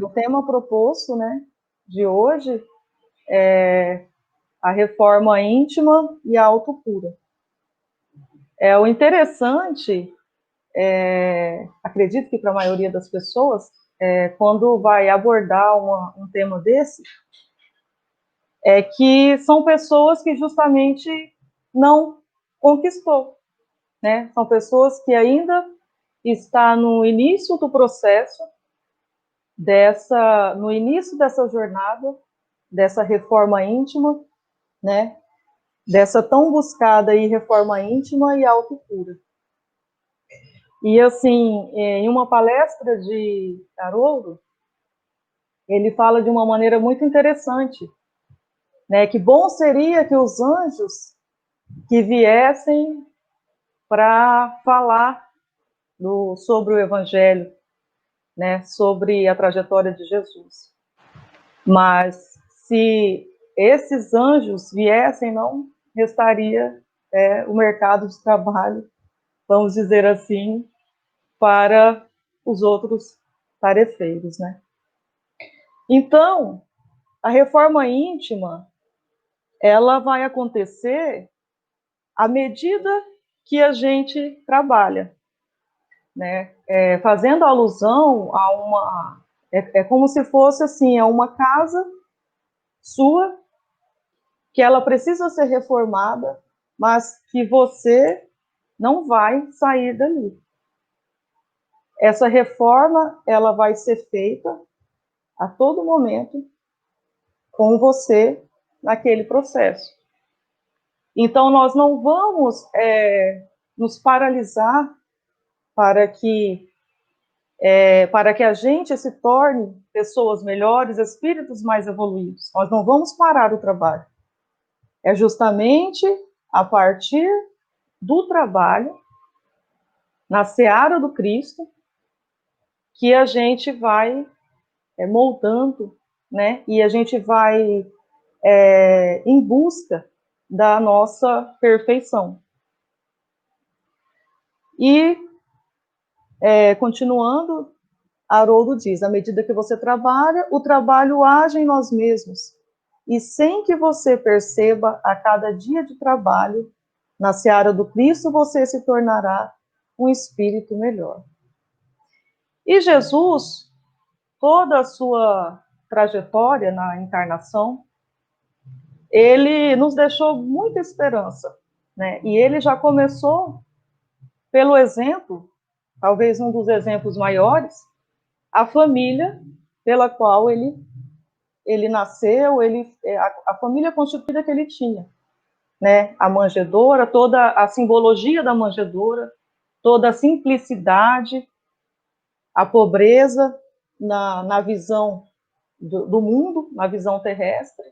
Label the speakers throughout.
Speaker 1: O tema proposto, né, de hoje é a reforma íntima e a autocura. O interessante, acredito que para a maioria das pessoas, quando vai abordar um tema desse, é que são pessoas que justamente não conquistou, né? São pessoas que ainda está no início do processo no início dessa jornada, dessa reforma íntima, né? Dessa tão buscada aí reforma íntima e autocura. E assim, em uma palestra de Haroldo, ele fala de uma maneira muito interessante, né? Que bom seria que os anjos que viessem para falar sobre o Evangelho, né? Sobre a trajetória de Jesus. Mas se esses anjos viessem, não restaria o mercado de trabalho, vamos dizer assim, para os outros tarefeiros, né? Então, a reforma íntima, ela vai acontecer à medida que a gente trabalha, né? Fazendo alusão a uma... É como se fosse assim, uma casa sua, que ela precisa ser reformada, mas que você não vai sair dali. Essa reforma, ela vai ser feita a todo momento com você naquele processo. Então, nós não vamos nos paralisar para que a gente se torne pessoas melhores, espíritos mais evoluídos. Nós não vamos parar o trabalho. É justamente a partir do trabalho, na seara do Cristo, que a gente vai moldando, né? E a gente vai em busca da nossa perfeição. E, continuando, Haroldo diz, à medida que você trabalha, o trabalho age em nós mesmos. E sem que você perceba, a cada dia de trabalho, na seara do Cristo, você se tornará um espírito melhor. E Jesus, toda a sua trajetória na encarnação, ele nos deixou muita esperança, né? E ele já começou pelo exemplo, talvez um dos exemplos maiores, a família pela qual ele nasceu, a família constituída que ele tinha, né? A manjedoura, toda a simbologia da manjedoura, toda a simplicidade, a pobreza na visão do mundo, na visão terrestre.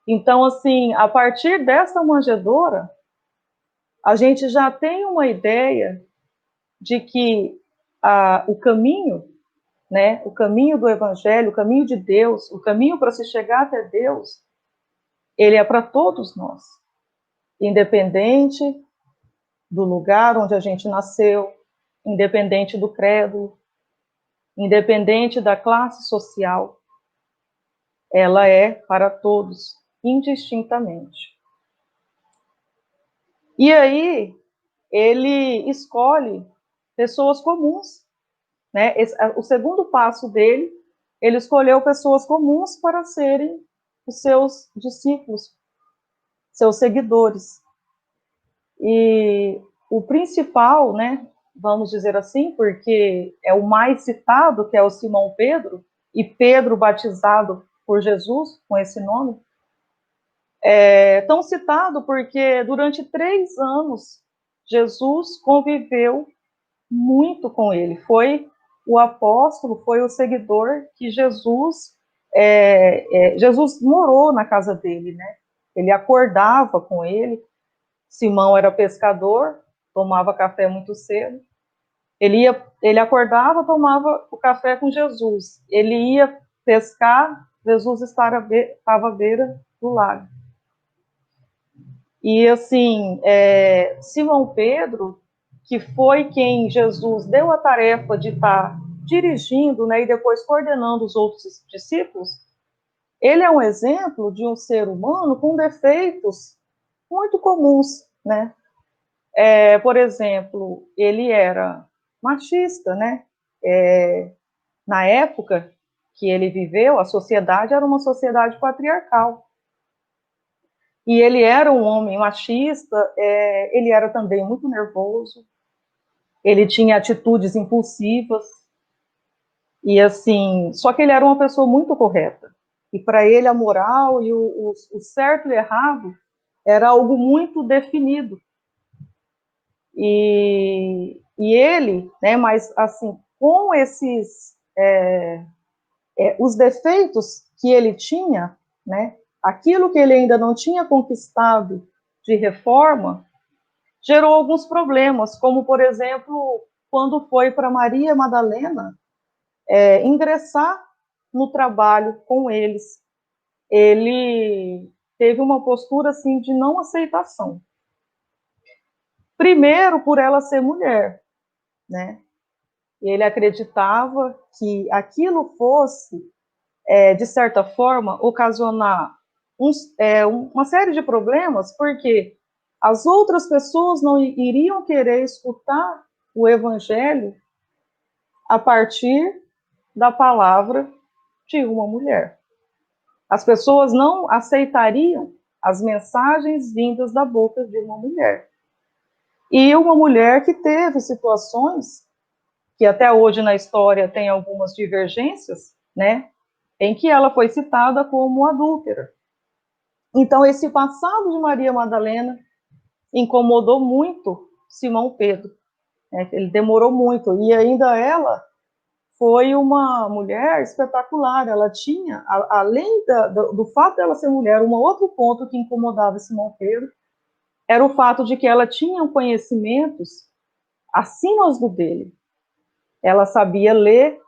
Speaker 1: Então, assim, a partir dessa manjedoura, a gente já tem uma ideia de que o caminho, né, o caminho do Evangelho, o caminho de Deus, o caminho para se chegar até Deus, ele é para todos nós, independente do lugar onde a gente nasceu, independente do credo, independente da classe social, ela é para todos, indistintamente. E aí, ele escolhe pessoas comuns, né? O segundo passo dele, ele escolheu pessoas comuns para serem os seus discípulos, seus seguidores. E o principal, né, vamos dizer assim, porque é o mais citado, que é o Simão Pedro, e Pedro batizado por Jesus, com esse nome, tão citado porque durante 3 anos Jesus conviveu muito com ele, foi o apóstolo, foi o seguidor que Jesus morou na casa dele, né? Ele acordava com ele. Simão era pescador, tomava café muito cedo. Ele acordava, tomava o café com Jesus. Ele ia pescar, Jesus estava à beira do lago. E assim, Simão Pedro, que foi quem Jesus deu a tarefa de estar dirigindo, né, e depois coordenando os outros discípulos, ele é um exemplo de um ser humano com defeitos muito comuns, né? Por exemplo, ele era machista, né? Na época que ele viveu, a sociedade era uma sociedade patriarcal. E ele era um homem machista, ele era também muito nervoso, ele tinha atitudes impulsivas, e assim, só que ele era uma pessoa muito correta. E para ele a moral e o certo e o errado era algo muito definido. E ele, né, mas assim, com esses os defeitos que ele tinha, né, aquilo que ele ainda não tinha conquistado de reforma, gerou alguns problemas, como, por exemplo, quando foi para Maria Madalena ingressar no trabalho com eles. Ele teve uma postura assim de não aceitação. Primeiro, por ela ser mulher, né? Ele acreditava que aquilo fosse, de certa forma, ocasionar uma série de problemas, porque as outras pessoas não iriam querer escutar o evangelho a partir da palavra de uma mulher. As pessoas não aceitariam as mensagens vindas da boca de uma mulher. E uma mulher que teve situações, que até hoje na história tem algumas divergências, né, em que ela foi citada como adúltera. Então, esse passado de Maria Madalena incomodou muito Simão Pedro. Né? Ele demorou muito, e ainda ela foi uma mulher espetacular. Ela tinha, além do fato dela ser mulher, um outro ponto que incomodava Simão Pedro era o fato de que ela tinha conhecimentos acima do dele. Ela sabia ler,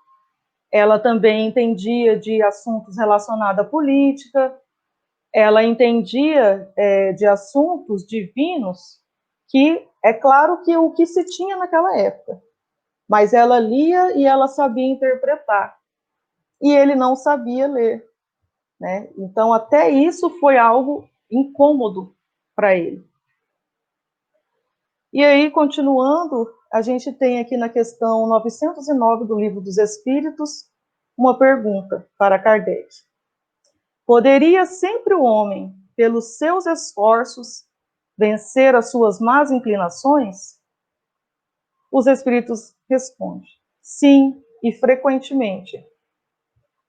Speaker 1: ela também entendia de assuntos relacionados à política, ela entendia de assuntos divinos, que é claro que o que se tinha naquela época, mas ela lia e ela sabia interpretar, e ele não sabia ler, né? Então até isso foi algo incômodo para ele. E aí, continuando, a gente tem aqui na questão 909 do Livro dos Espíritos, uma pergunta para Kardec. Poderia sempre o homem, pelos seus esforços, vencer as suas más inclinações? Os espíritos respondem: sim, e frequentemente,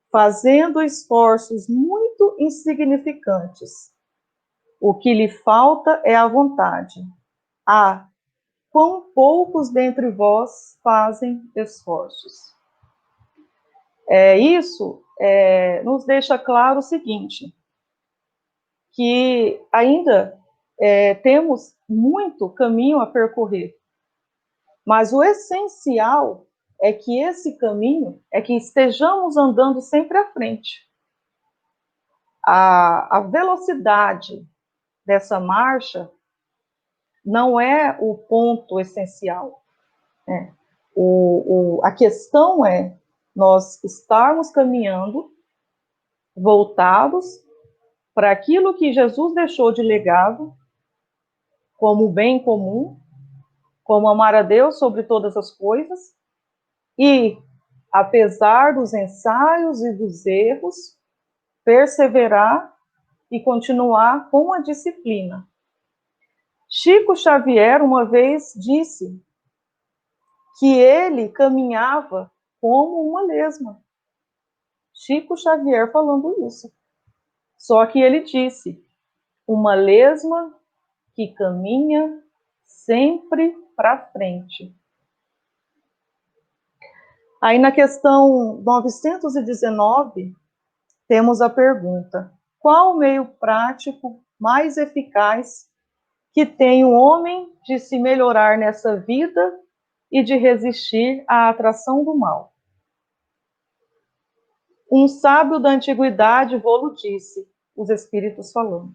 Speaker 1: fazendo esforços muito insignificantes. O que lhe falta é a vontade. Quão poucos dentre vós fazem esforços. Isso nos deixa claro o seguinte, que ainda temos muito caminho a percorrer, mas o essencial é que esse caminho, é que estejamos andando sempre à frente. A velocidade dessa marcha não é o ponto essencial, né? A questão é nós estarmos caminhando voltados para aquilo que Jesus deixou de legado, como o bem comum, como amar a Deus sobre todas as coisas, e, apesar dos ensaios e dos erros, perseverar e continuar com a disciplina. Chico Xavier uma vez disse que ele caminhava como uma lesma. Chico Xavier falando isso. Só que ele disse, uma lesma que caminha sempre para frente. Aí na questão 919, temos a pergunta: qual o meio prático mais eficaz que tem o homem de se melhorar nessa vida e de resistir à atração do mal? Um sábio da antiguidade vô-lo disse, os espíritos falando: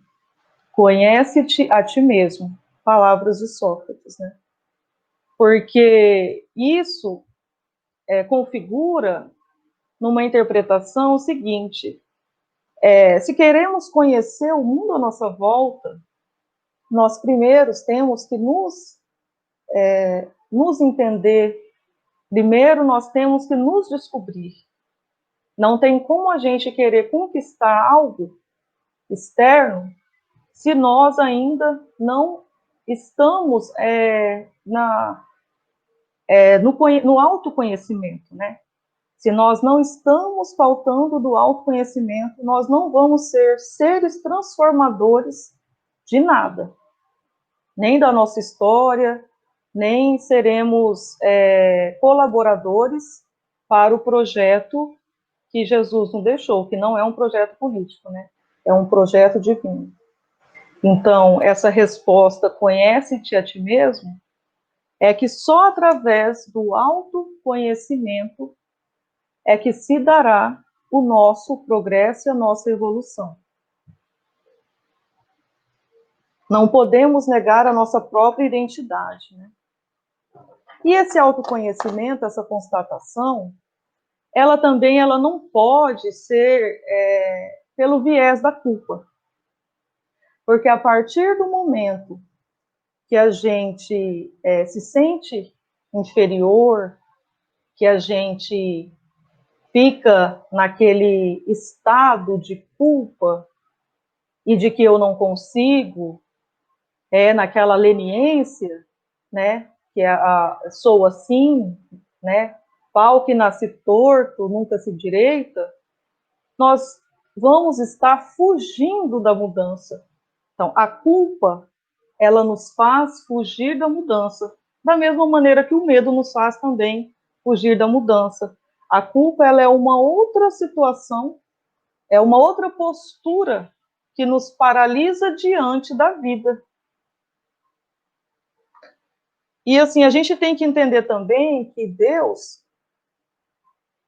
Speaker 1: conhece-te a ti mesmo. Palavras de Sócrates, né? Porque isso configura numa interpretação o seguinte: se queremos conhecer o mundo à nossa volta, nós primeiros temos que nos entender. Primeiro, nós temos que nos descobrir. Não tem como a gente querer conquistar algo externo se nós ainda não estamos no autoconhecimento, né? Se nós não estamos faltando do autoconhecimento, nós não vamos ser seres transformadores de nada. Nem da nossa história, nem seremos colaboradores para o projeto que Jesus nos deixou, que não é um projeto político, né? É um projeto divino. Então, essa resposta, conhece-te a ti mesmo, é que só através do autoconhecimento é que se dará o nosso progresso e a nossa evolução. Não podemos negar a nossa própria identidade, né? E esse autoconhecimento, essa constatação, ela não pode ser pelo viés da culpa. Porque a partir do momento que a gente se sente inferior, que a gente fica naquele estado de culpa e de que eu não consigo, naquela leniência, né, que sou assim, né, pau que nasce torto, nunca se direita, nós vamos estar fugindo da mudança. Então, a culpa, ela nos faz fugir da mudança, da mesma maneira que o medo nos faz também fugir da mudança. A culpa, ela é uma outra situação, é uma outra postura que nos paralisa diante da vida. E assim, a gente tem que entender também que Deus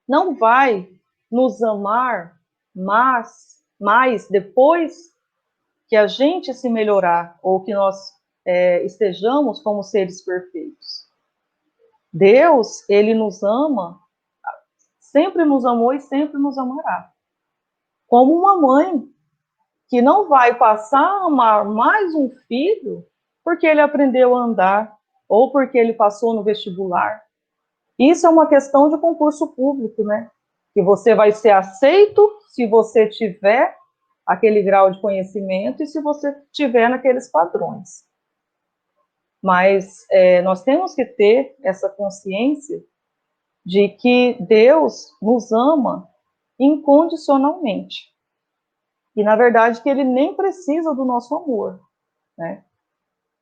Speaker 1: não vai nos amar mais depois que a gente se melhorar, ou que nós estejamos como seres perfeitos. Deus, ele nos ama, sempre nos amou e sempre nos amará. Como uma mãe que não vai passar a amar mais um filho porque ele aprendeu a andar, ou porque ele passou no vestibular. Isso é uma questão de concurso público, né? Que você vai ser aceito se você tiver aquele grau de conhecimento e se você tiver naqueles padrões. Mas nós temos que ter essa consciência de que Deus nos ama incondicionalmente. E, na verdade, que ele nem precisa do nosso amor, né?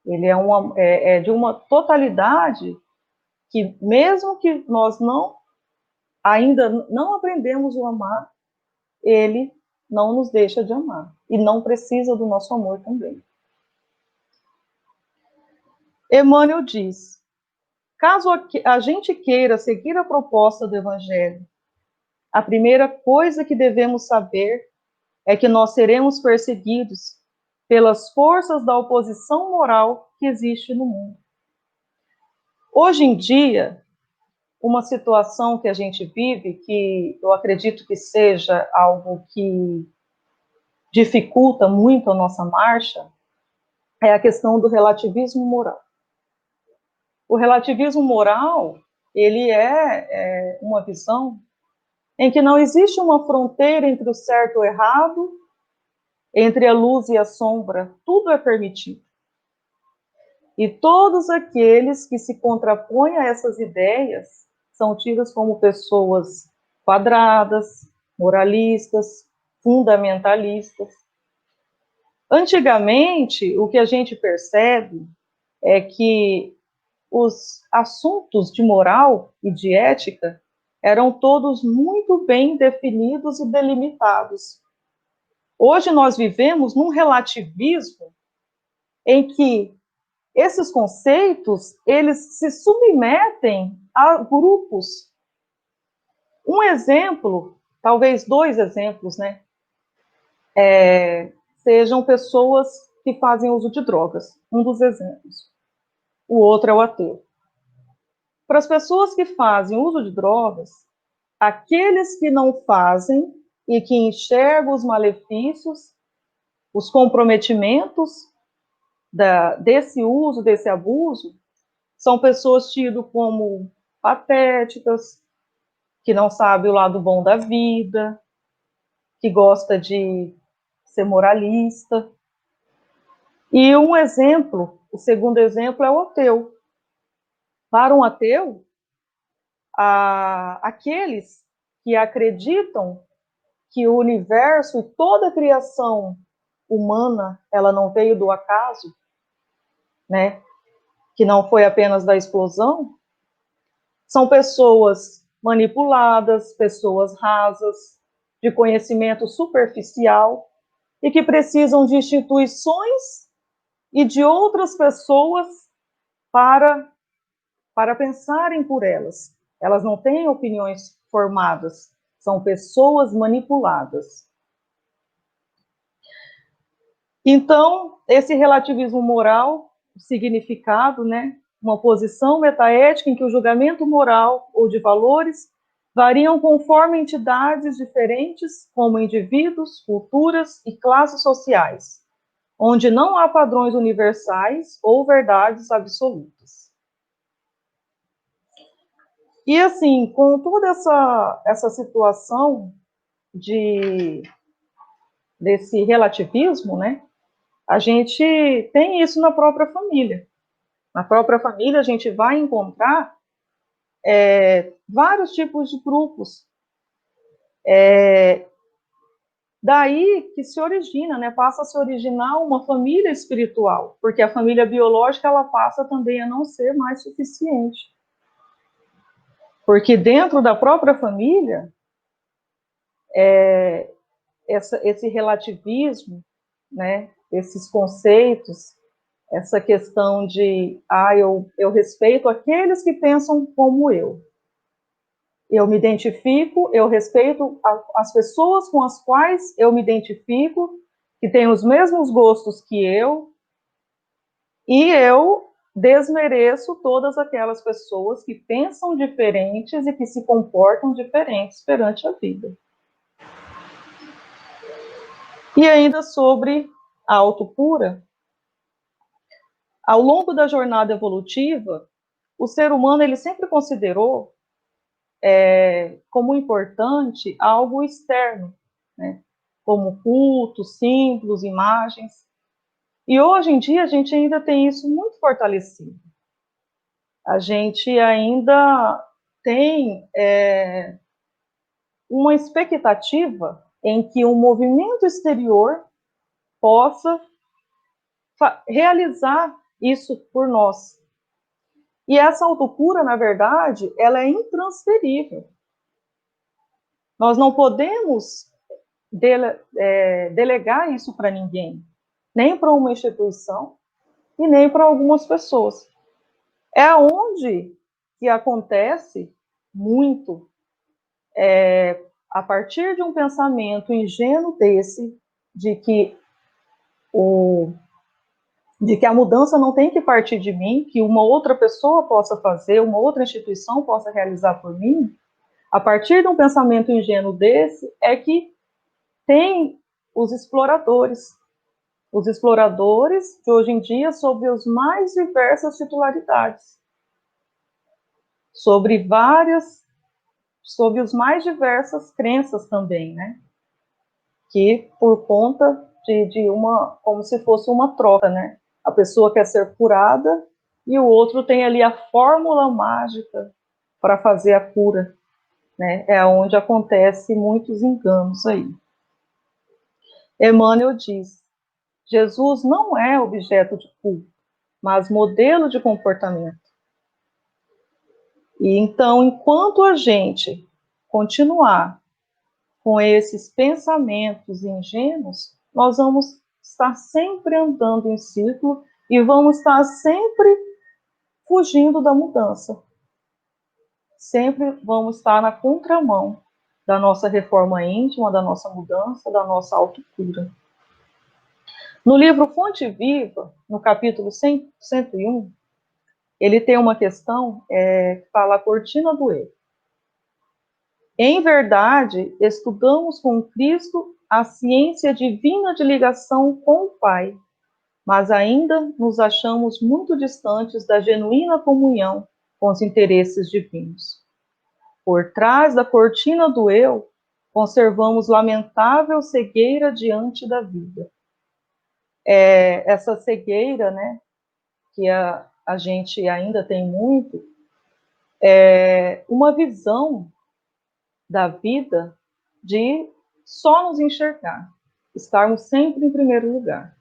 Speaker 1: Ele é de uma totalidade que, mesmo que nós ainda não aprendemos o amar, ele não nos deixa de amar. E não precisa do nosso amor também. Emmanuel diz: caso a gente queira seguir a proposta do Evangelho, a primeira coisa que devemos saber é que nós seremos perseguidos pelas forças da oposição moral que existe no mundo. Hoje em dia, uma situação que a gente vive, que eu acredito que seja algo que dificulta muito a nossa marcha, é a questão do relativismo moral. O relativismo moral, ele é uma visão em que não existe uma fronteira entre o certo e o errado, entre a luz e a sombra, tudo é permitido. E todos aqueles que se contrapõem a essas ideias são tidos como pessoas quadradas, moralistas, fundamentalistas. Antigamente, o que a gente percebe é que os assuntos de moral e de ética eram todos muito bem definidos e delimitados. Hoje nós vivemos num relativismo em que esses conceitos, eles se submetem a grupos. Um exemplo, talvez dois exemplos, né? Sejam pessoas que fazem uso de drogas, um dos exemplos. O outro é o ateu. Para as pessoas que fazem uso de drogas, aqueles que não fazem e que enxergam os malefícios, os comprometimentos desse uso, desse abuso, são pessoas tidas como patéticas, que não sabem o lado bom da vida, que gosta de ser moralista. E um exemplo, o segundo exemplo é o ateu. Para um ateu, aqueles que acreditam que o universo e toda a criação humana, ela não veio do acaso, né? Que não foi apenas da explosão, são pessoas manipuladas, pessoas rasas, de conhecimento superficial, e que precisam de instituições e de outras pessoas para pensarem por elas. Elas não têm opiniões formadas, são pessoas manipuladas. Então, esse relativismo moral, o significado, né, uma posição metaética em que o julgamento moral ou de valores variam conforme entidades diferentes, como indivíduos, culturas e classes sociais, onde não há padrões universais ou verdades absolutas. E assim, com toda essa situação desse relativismo, né, a gente tem isso na própria família. Na própria família, a gente vai encontrar vários tipos de grupos. Daí que se origina, né, passa a se originar uma família espiritual, porque a família biológica ela passa também a não ser mais suficiente. Porque dentro da própria família, esse relativismo, né, esses conceitos, essa questão de, eu respeito aqueles que pensam como eu me identifico, eu respeito as pessoas com as quais eu me identifico, que têm os mesmos gostos que eu, e eu desmereço todas aquelas pessoas que pensam diferentes e que se comportam diferentes perante a vida. E ainda sobre a autocura, ao longo da jornada evolutiva, o ser humano ele sempre considerou como importante algo externo, né? Como cultos, símbolos, imagens. E hoje em dia a gente ainda tem isso muito fortalecido. A gente ainda tem uma expectativa em que um movimento exterior possa realizar isso por nós. E essa autocura, na verdade, ela é intransferível. Nós não podemos delegar isso para ninguém, nem para uma instituição e nem para algumas pessoas. É onde que acontece muito, a partir de um pensamento ingênuo desse, de que a mudança não tem que partir de mim, que uma outra pessoa possa fazer, uma outra instituição possa realizar por mim. A partir de um pensamento ingênuo desse, é que tem os exploradores de hoje em dia sob as mais diversas titularidades, sobre as mais diversas crenças também, né? Que por conta de uma, como se fosse uma troca, né? A pessoa quer ser curada e o outro tem ali a fórmula mágica para fazer a cura, né? É onde acontece muitos enganos aí. Emmanuel diz: Jesus não é objeto de culto, mas modelo de comportamento. E então, enquanto a gente continuar com esses pensamentos ingênuos, nós vamos estar sempre andando em círculo e vamos estar sempre fugindo da mudança. Sempre vamos estar na contramão da nossa reforma íntima, da nossa mudança, da nossa autocura. No livro Fonte Viva, no capítulo 101, ele tem uma questão que fala a cortina do eu. Em verdade, estudamos com Cristo a ciência divina de ligação com o Pai, mas ainda nos achamos muito distantes da genuína comunhão com os interesses divinos. Por trás da cortina do eu, conservamos lamentável cegueira diante da vida. Essa cegueira, né, que a gente ainda tem muito, é uma visão da vida de só nos enxergar, estarmos sempre em primeiro lugar.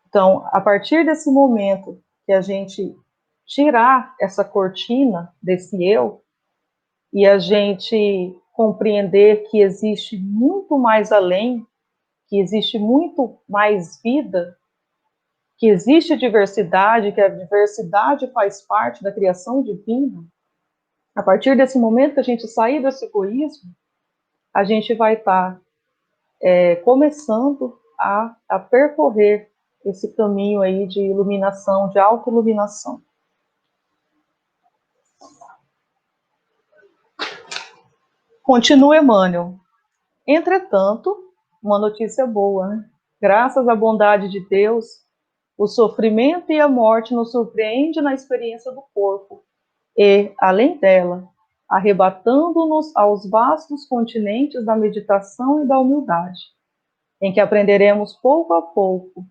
Speaker 1: Então, a partir desse momento que a gente tirar essa cortina desse eu e a gente compreender que existe muito mais além, que existe muito mais vida, que existe diversidade, que a diversidade faz parte da criação divina, a partir desse momento que a gente sair desse egoísmo, a gente vai estar começando a percorrer esse caminho aí de iluminação, de autoiluminação. Continua Emmanuel. Entretanto, uma notícia boa, né? Graças à bondade de Deus, o sofrimento e a morte nos surpreendem na experiência do corpo e, além dela, arrebatando-nos aos vastos continentes da meditação e da humildade, em que aprenderemos pouco a pouco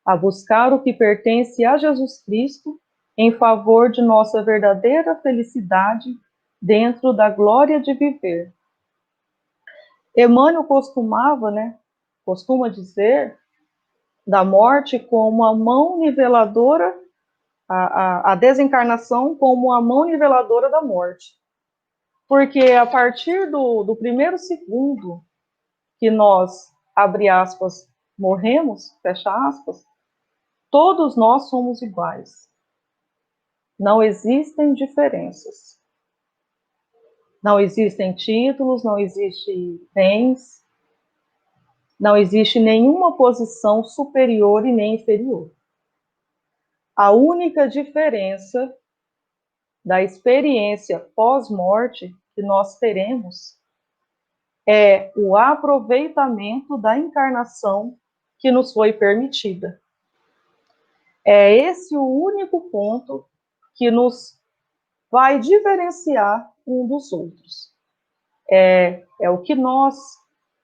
Speaker 1: a buscar o que pertence a Jesus Cristo em favor de nossa verdadeira felicidade dentro da glória de viver. Emmanuel costuma dizer da morte como a mão niveladora, a desencarnação como a mão niveladora da morte. Porque a partir do primeiro segundo que nós, abre aspas, morremos, fecha aspas, todos nós somos iguais. Não existem diferenças. Não existem títulos, não existem bens, não existe nenhuma posição superior e nem inferior. A única diferença da experiência pós-morte que nós teremos é o aproveitamento da encarnação que nos foi permitida. É esse o único ponto que nos vai diferenciar um dos outros. É o que nós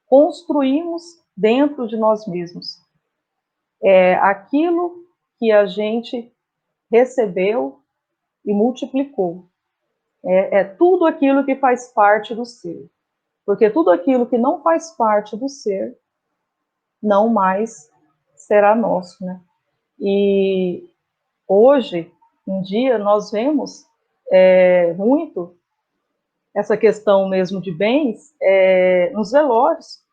Speaker 1: construímos dentro de nós mesmos. É aquilo que a gente recebeu e multiplicou. É tudo aquilo que faz parte do ser. Porque tudo aquilo que não faz parte do ser, não mais será nosso, né? E hoje em dia nós vemos muito essa questão mesmo de bens nos velórios.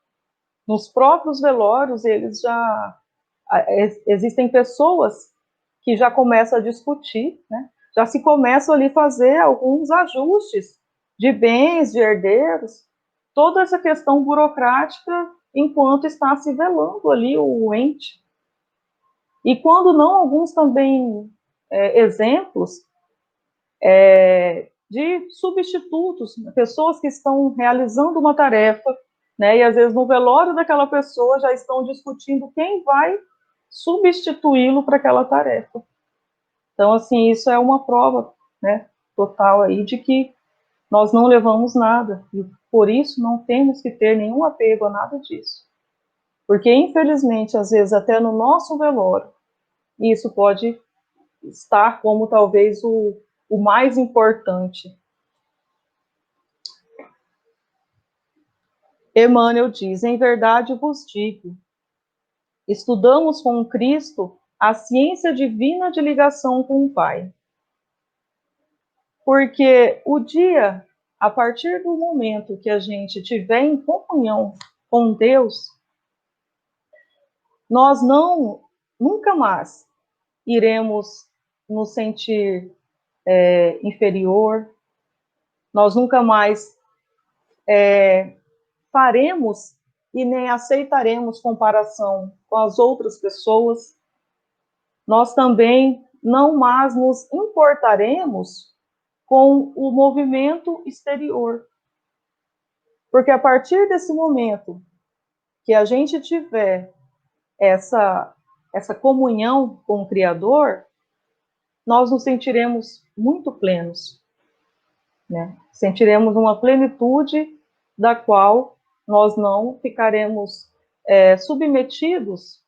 Speaker 1: Nos próprios velórios, eles já existem pessoas que já começam a discutir, né? Já se começam ali a fazer alguns ajustes de bens, de herdeiros, toda essa questão burocrática enquanto está se velando ali o ente. E quando não, alguns também exemplos de substitutos, pessoas que estão realizando uma tarefa, né, e às vezes no velório daquela pessoa já estão discutindo quem vai substituí-lo para aquela tarefa. Então, assim, isso é uma prova, né, total aí de que nós não levamos nada, e por isso não temos que ter nenhum apego a nada disso. Porque, infelizmente, às vezes até no nosso velório, isso pode estar como talvez o mais importante. Emmanuel diz, em verdade vos digo, estudamos com Cristo a ciência divina de ligação com o Pai. Porque o dia, a partir do momento que a gente estiver em comunhão com Deus, nós nunca mais iremos nos sentir inferior, nós nunca mais faremos e nem aceitaremos comparação com as outras pessoas. Nós também não mais nos importaremos com o movimento exterior. Porque a partir desse momento que a gente tiver essa comunhão com o Criador, nós nos sentiremos muito plenos, né? Sentiremos uma plenitude da qual nós não ficaremos submetidos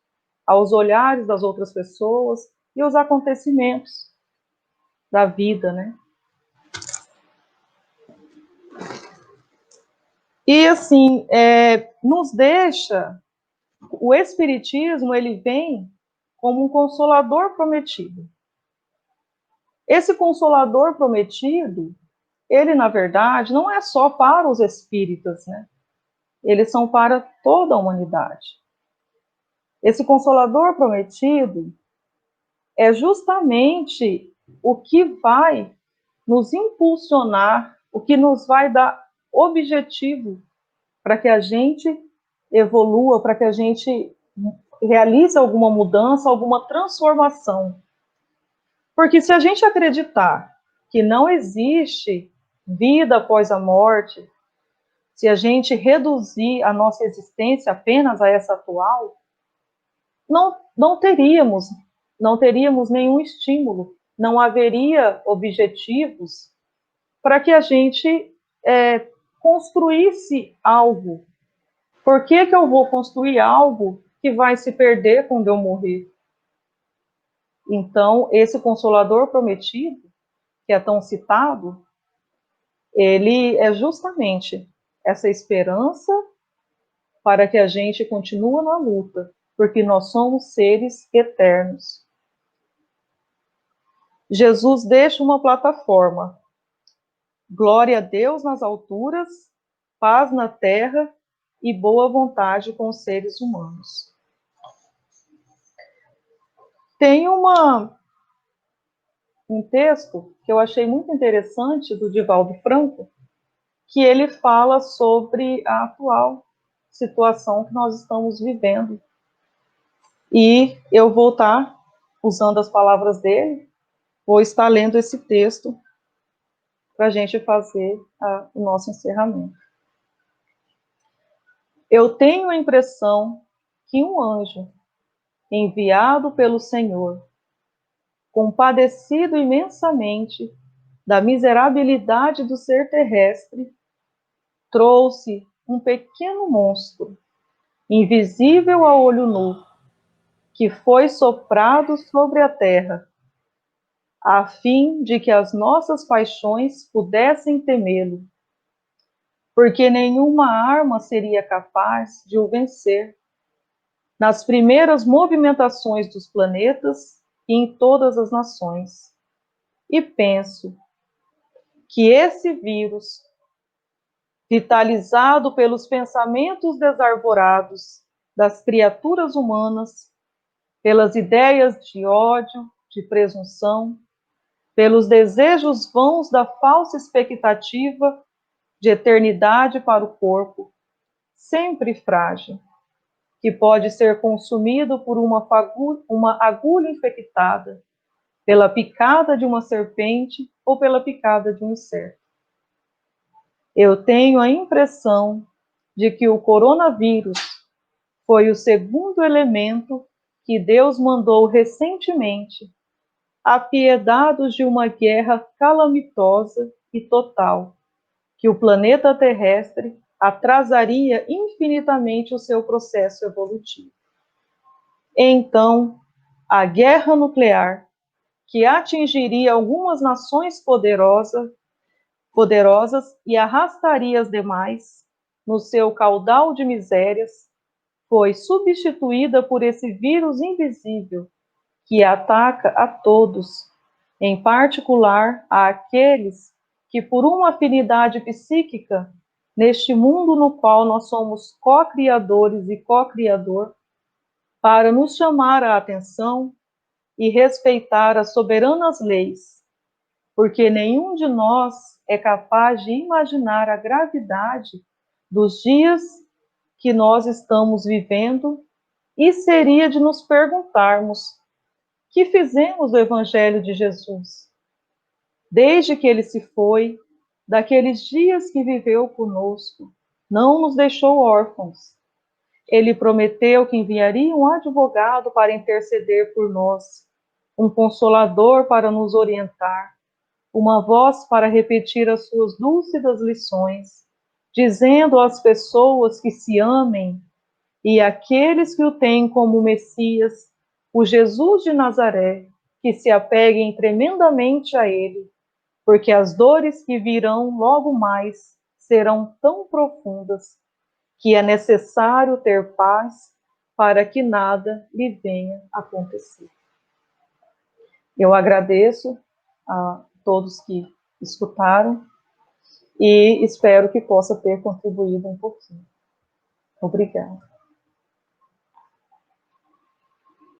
Speaker 1: aos olhares das outras pessoas e aos acontecimentos da vida, né? E assim, nos deixa, o Espiritismo, ele vem como um consolador prometido. Esse consolador prometido, ele, na verdade, não é só para os espíritas, né? Eles são para toda a humanidade. Esse consolador prometido é justamente o que vai nos impulsionar, o que nos vai dar objetivo para que a gente evolua, para que a gente realize alguma mudança, alguma transformação. Porque se a gente acreditar que não existe vida após a morte, se a gente reduzir a nossa existência apenas a essa atual, não teríamos nenhum estímulo, não haveria objetivos para que a gente construísse algo. Por que eu vou construir algo que vai se perder quando eu morrer? Então, esse Consolador prometido, que é tão citado, ele é justamente essa esperança para que a gente continue na luta, porque nós somos seres eternos. Jesus deixa uma plataforma. Glória a Deus nas alturas, paz na terra e boa vontade com os seres humanos. Tem um texto que eu achei muito interessante, do Divaldo Franco, que ele fala sobre a atual situação que nós estamos vivendo. E eu vou estar usando as palavras dele, vou estar lendo esse texto para a gente fazer o nosso encerramento. Eu tenho a impressão que um anjo, enviado pelo Senhor, compadecido imensamente da miserabilidade do ser terrestre, trouxe um pequeno monstro, invisível a olho nu, que foi soprado sobre a terra, a fim de que as nossas paixões pudessem temê-lo, porque nenhuma arma seria capaz de o vencer nas primeiras movimentações dos planetas e em todas as nações. E penso que esse vírus, vitalizado pelos pensamentos desarvorados das criaturas humanas, pelas ideias de ódio, de presunção, pelos desejos vãos da falsa expectativa de eternidade para o corpo, sempre frágil, que pode ser consumido por uma agulha infectada, pela picada de uma serpente ou pela picada de um inseto. Eu tenho a impressão de que o coronavírus foi o segundo elemento que Deus mandou recentemente, apiedados de uma guerra calamitosa e total, que o planeta terrestre atrasaria infinitamente o seu processo evolutivo. Então, a guerra nuclear, que atingiria algumas nações poderosas e arrastaria as demais no seu caudal de misérias, foi substituída por esse vírus invisível que ataca a todos, em particular àqueles que, por uma afinidade psíquica, neste mundo no qual nós somos co-criadores e co-criador, para nos chamar a atenção e respeitar as soberanas leis, porque nenhum de nós é capaz de imaginar a gravidade dos dias que nós estamos vivendo, e seria de nos perguntarmos: que fizemos do Evangelho de Jesus? Desde que ele se foi, daqueles dias que viveu conosco, não nos deixou órfãos. Ele prometeu que enviaria um advogado para interceder por nós, um consolador para nos orientar, uma voz para repetir as suas lúcidas lições, dizendo às pessoas que se amem e àqueles que o têm como Messias, o Jesus de Nazaré, que se apeguem tremendamente a ele, porque as dores que virão logo mais serão tão profundas que é necessário ter paz para que nada lhe venha acontecer. Eu agradeço a todos que escutaram e espero que possa ter contribuído um pouquinho. Obrigada.